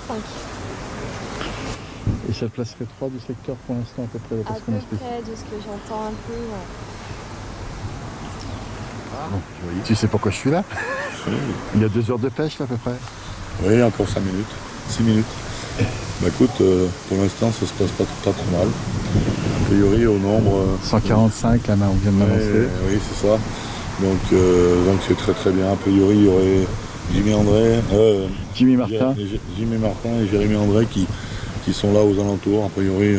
5. Et ça placerait 3 du secteur pour l'instant à peu près. À peu près de ce que j'entends un peu. Ouais. Bon, tu sais pourquoi je suis là? Il y a 2 heures de pêche là, à peu près. Oui, encore 5 minutes, 6 minutes. Bah écoute, pour l'instant ça se passe pas tout à trop mal. A priori au nombre... 145 là, on vient de m'annoncer. Oui, c'est ça. Donc c'est très très bien. A priori il y aurait Jimmy Martin et Jérémy André qui sont là aux alentours. A priori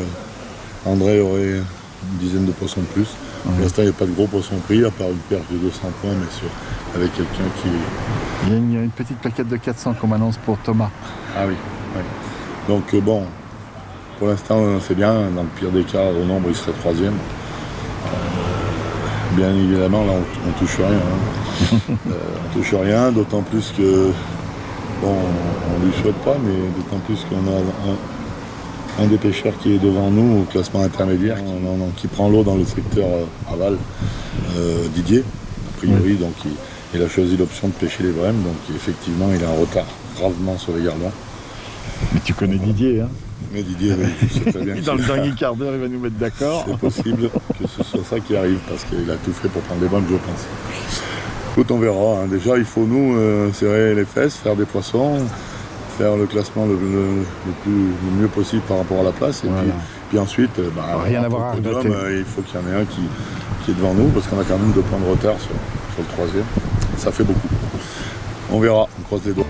André aurait une dizaine de poissons de plus. Pour l'instant il n'y a pas de gros poissons pris, à part une perche de 200 points, mais avec quelqu'un qui... Il y a une petite plaquette de 400 qu'on m'annonce pour Thomas. Ah oui, oui. Donc bon, pour l'instant c'est bien. Dans le pire des cas, au nombre il serait 3e. Bien évidemment là on touche rien. Hein. On touche rien, d'autant plus que... Bon, on ne lui souhaite pas, mais d'autant plus qu'on a un des pêcheurs qui est devant nous au classement intermédiaire, qui prend l'eau dans le secteur aval, Didier, a priori, donc il a choisi l'option de pêcher les brèmes, donc effectivement il est en retard gravement sur les gardons. Mais tu connais Didier, hein? Mais Didier, oui, c'est très bien. Dans le dernier quart d'heure, il va nous mettre d'accord. C'est possible que ce soit ça qui arrive, parce qu'il a tout fait pour prendre les brèmes, je pense. Écoute, on verra. Hein. Déjà, il faut nous serrer les fesses, faire des poissons, faire le classement le mieux possible par rapport à la place. Et voilà. puis ensuite, rien à voir à regretter. Il faut qu'il y en ait un qui est devant nous, parce qu'on a quand même 2 points de retard sur le 3e. Ça fait beaucoup. On verra, on croise les doigts.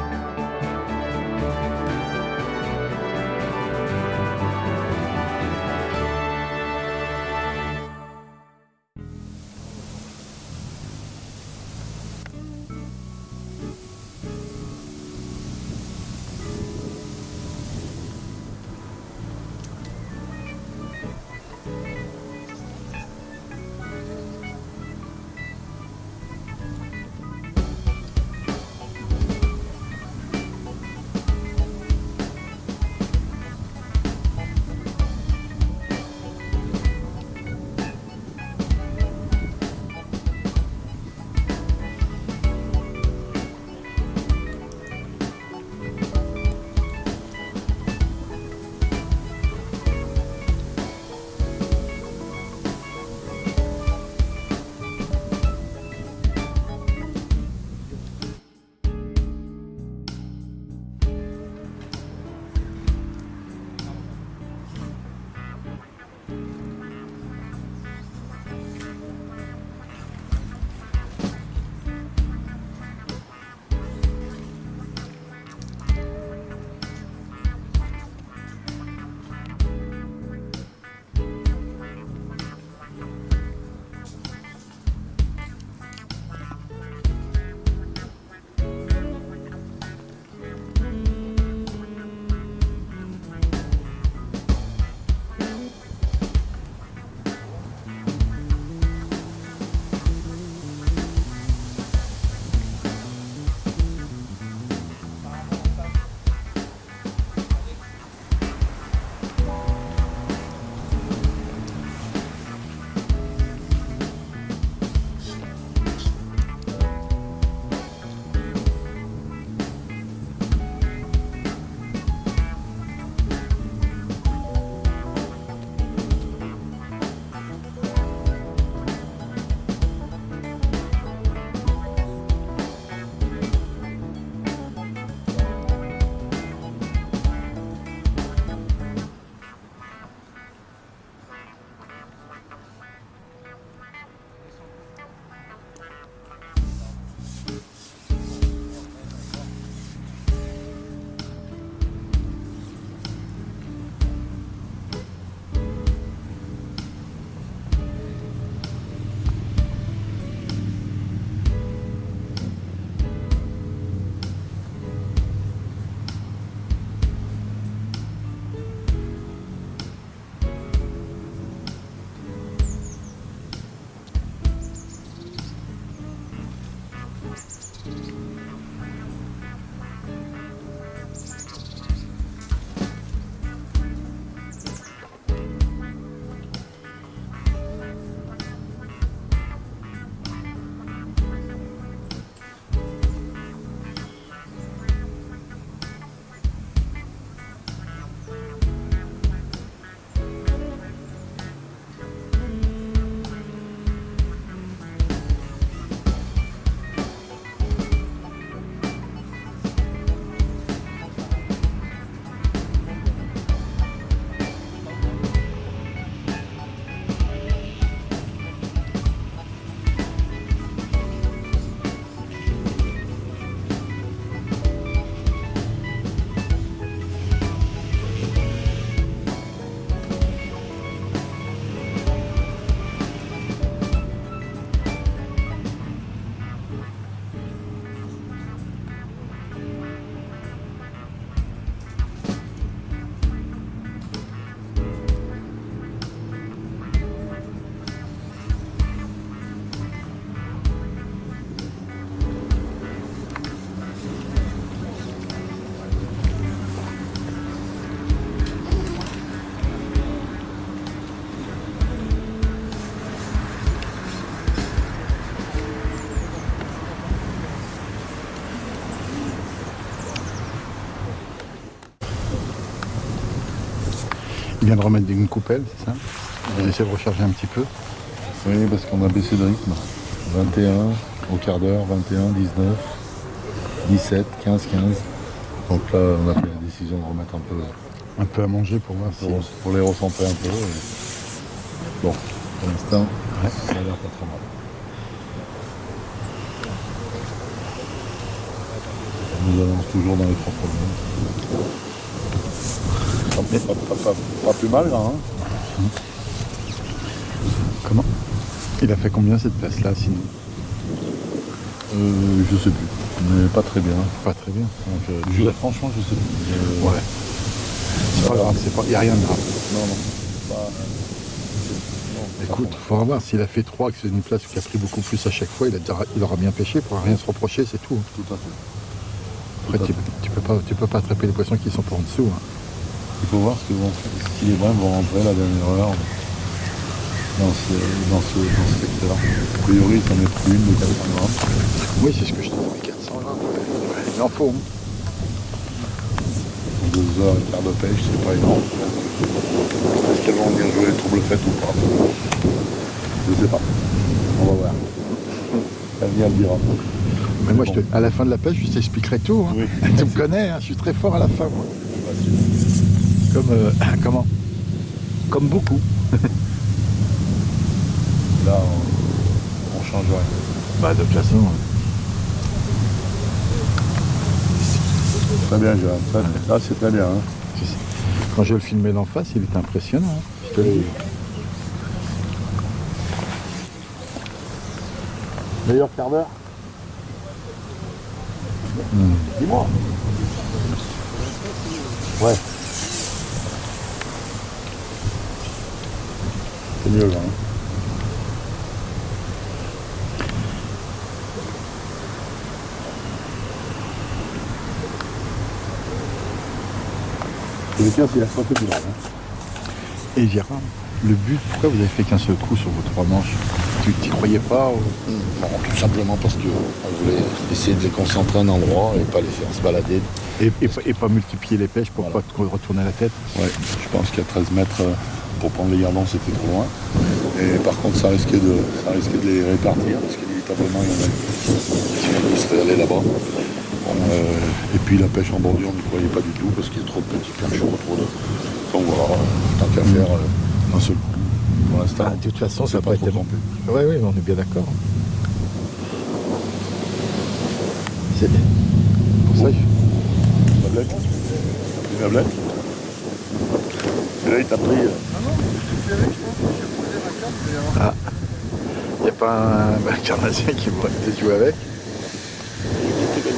Il vient de remettre une coupelle, c'est ça? On va essayer de recharger un petit peu. Oui, parce qu'on a baissé de rythme. 21 au quart d'heure, 21, 19, 17, 15, 15. Donc là, on a pris la décision de remettre Un peu à manger pour voir si... pour les recentrer un peu. Et... Bon, pour l'instant, ça a l'air pas trop mal. On nous avance toujours dans les 3 premiers. Pas plus mal, là, hein. Comment? Il a fait combien cette place-là, sinon? Je sais plus, mais pas très bien. Pas très bien. Donc, franchement, je sais plus. Ouais. C'est pas grave, il n'y a rien de grave. Non, non. Écoute, il faudra voir s'il a fait 3, que c'est une place qui a pris beaucoup plus à chaque fois, il aura bien pêché, il ne pourra rien se reprocher, c'est tout. Tout à fait. Après, tu peux pas attraper les poissons qui sont pas en dessous. Hein. Il faut voir si les brèmes vont rentrer la dernière heure dans ce secteur. A priori, ça met plus une de 400 grammes. Oui, c'est ce que je te dis, 400 grammes. Ouais. Il en faut. 2 heures et quart de pêche, c'est pas énorme. Est-ce qu'elles vont bien jouer le trouble fait ou pas? Je sais pas. On va voir. L'avenir le dira. Mais moi, à la fin de la pêche, je t'expliquerai tout. Hein. Oui. Tu me connais, hein, je suis très fort à la fin, moi. Comme, comment? Comme beaucoup. Là, on change rien. Bah, de toute façon... Très bien, Johan. Là, c'est très bien. Hein. Quand je le filmais d'en face, il était impressionnant. Hein, je te le dis. Meilleur quart d'heure? Dis-moi. Ouais. C'est mieux là. Hein. Le cas, c'est la santé du drame. Et Gérard, le but, pourquoi vous avez fait qu'un seul coup sur vos 3 manches? Tu t'y croyais pas ou... Non, tout simplement parce qu'on voulait essayer de les concentrer à un endroit et pas les faire se balader. Et pas multiplier les pêches pour pas te retourner la tête? Ouais, je pense qu'à 13 mètres pour prendre les gardons c'était trop loin. Et par contre ça risquait de les répartir parce qu'inévitablement il y en a qui seraient allés là-bas. Bon, et puis la pêche en bordure on n'y croyait pas du tout parce qu'il y a trop de petits planchons autour de. Donc voilà, tant qu'à faire un seul coup. Pour l'instant, de toute façon, ça pas pas trop été... trompé. Oui, oui, on est bien d'accord. C'est pour ça que... Tablette. Une tablette. Et là, il t'a pris. Ah. Il n'y a pas un carnasien qui pourrait peut-être jouer avec? Le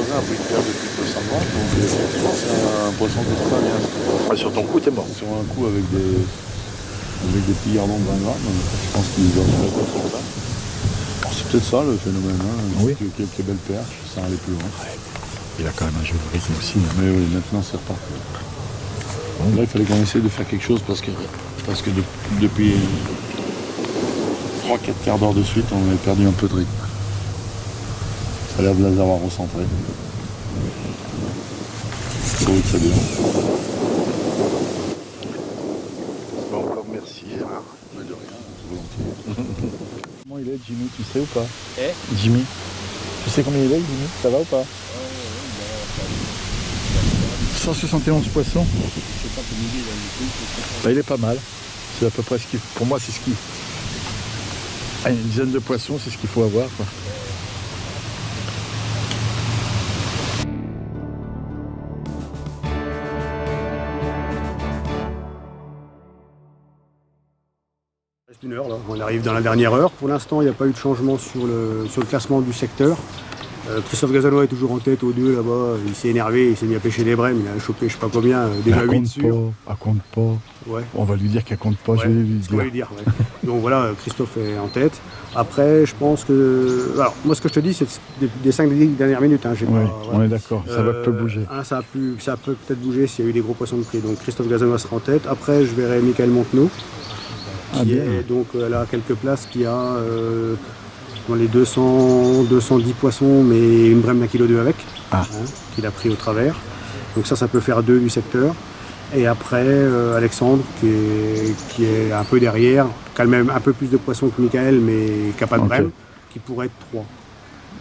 voisin a pris une paire de plus de 200 grammes, donc effectivement, c'est un poisson qui est très bien. Ah, sur ton coup, t'es mort. Sur un coup, avec des petits gardons de 20 grammes, je pense qu'il doit se faire comme ça. C'est peut-être ça le phénomène, hein. Oui. Quelques belles perches, ça allait plus loin. Ouais. Il a quand même un jeu de rythme aussi. Hein. Mais oui, maintenant c'est reparti. Bon. Là, il fallait qu'on essaye de faire quelque chose parce que depuis 3-4 quarts d'heure de suite, on avait perdu un peu de rythme. Ça a l'air de les avoir recentrés. Oui, très bien. Bon, encore merci Gérard. Mais de rien, volontiers. Comment il est Jimmy, tu sais ou pas? Jimmy. Tu sais combien il est Jimmy? Ça va ou pas? 171 poissons. Bah, il est pas mal. C'est à peu près ce qu'il... Pour moi, c'est ce qu'il... Ah, une dizaine de poissons, c'est ce qu'il faut avoir, quoi. Il reste 1 heure, là. On arrive dans la dernière heure. Pour l'instant, il n'y a pas eu de changement sur le classement du secteur. Christophe Gazanois est toujours en tête aux 2 là-bas. Il s'est énervé, il s'est mis à pêcher des brèmes. Il a chopé je sais pas combien, déjà 8 sur. Elle compte pas. Ouais. On va lui dire qu'elle compte pas, Ouais, je vais lui ce qu'on va dire. lui dire. Ouais. Donc voilà, Christophe est en tête. Après, je pense que... Alors, moi, ce que je te dis, c'est des 5 dernières minutes. Hein, Oui, on est d'accord, ça va peut bouger. Ça peut peut-être bouger s'il y a eu des gros poissons de prix. Donc Christophe Gazanois sera en tête. Après, je verrai Michael Montenot. Donc elle a quelques places qui a dans les 210 poissons, mais une brème d'1,2 kg avec, qu'il a pris au travers. Donc ça peut faire 2 du secteur. Et après, Alexandre, qui est un peu derrière, qui a même un peu plus de poissons que Michael, mais qui n'a pas de brème, qui pourrait être 3.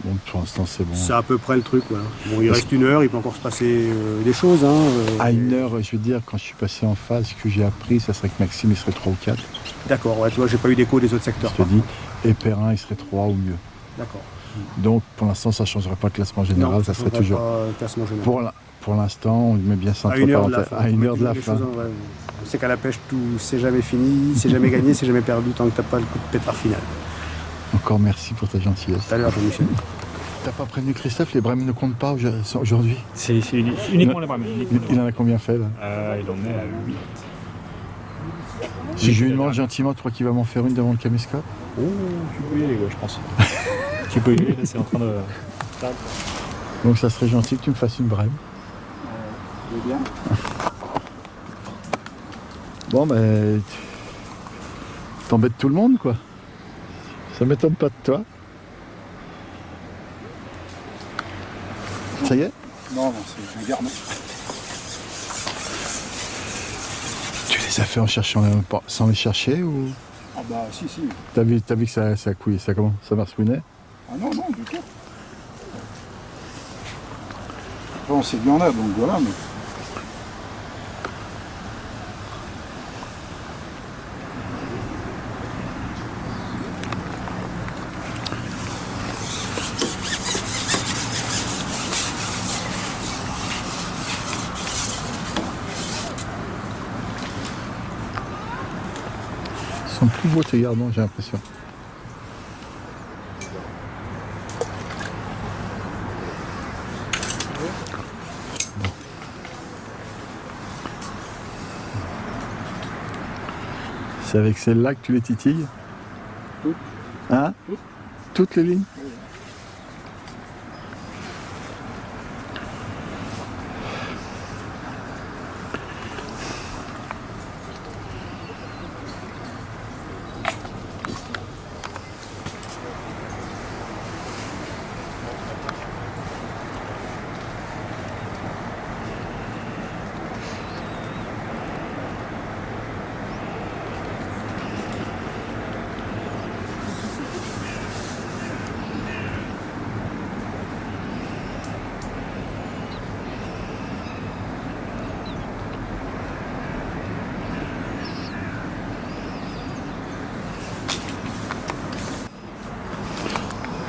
Bon, pour l'instant, c'est bon. C'est à peu près le truc, voilà. Bon, il reste 1 heure, il peut encore se passer des choses. Hein, à 1 heure, je veux dire, quand je suis passé en phase, ce que j'ai appris, ça serait que Maxime, il serait 3 ou 4. D'accord, ouais, tu vois, j'ai pas eu d'écho des autres secteurs. Je te dis, et Perrin, il serait 3 ou mieux. D'accord. Donc, pour l'instant, ça ne changerait pas le classement général, Non, ça serait toujours... pas le classement général. Pour l'instant, on met bien ça à 1 heure de la entre fin. à 1 heure de la Les fin. choses, ouais. On sait qu'à la pêche, tout c'est jamais fini, c'est jamais gagné, c'est jamais perdu tant que t'as pas le coup de pétard final. Encore merci pour ta gentillesse. Tout à l'heure, Jean-Michel. T'as pas prévenu Christophe, les brèmes ne comptent pas aujourd'hui? C'est uniquement les brèmes. Il en a combien fait là? Il en est à 8. Si je lui demande gentiment, tu crois qu'il va m'en faire une devant le caméscope? Oh, tu peux y aller, ouais, je pense. Tu peux y aller, là, c'est en train de... Donc ça serait gentil que tu me fasses une brème. Bien. Bon, ben... T'embêtes tout le monde, quoi. Ça m'étonne pas de toi. Ça y est? Non, c'est un garde. Tu les as fait en cherchant sans les chercher ou? Ah bah si. T'as vu que ça couillait, ça comment? Ça marsouinait? Ah non, du tout. Après on sait qu'il y en a, donc voilà, mais... Ils sont plus beaux tes gardons, j'ai l'impression. Bon. C'est avec celle-là que tu les titilles? Toutes. Hein? Toutes. Toutes les lignes?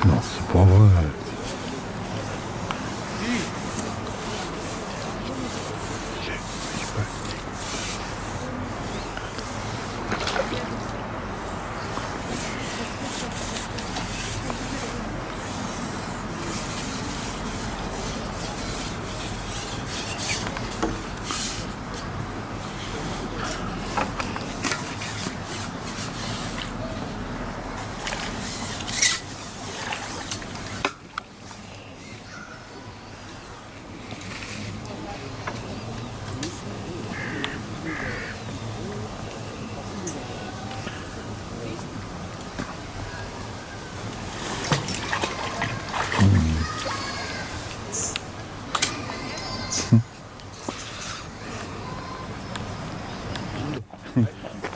Non, c'est pas vrai.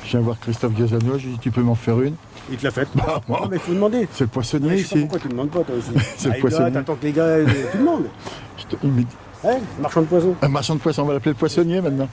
Je viens voir Christophe Gazano, je lui dis tu peux m'en faire une. Il te l'a fait. Bah, moi, Non, mais il faut demander. c'est le poissonnier Je sais pas ici. pourquoi tu demandes pas, toi aussi. C'est le Ah, poissonnier. là, t'attends que les gars, tu demandes. Il me dit, Hein, marchand de poissons. un marchand de poissons, on va l'appeler le poissonnier maintenant.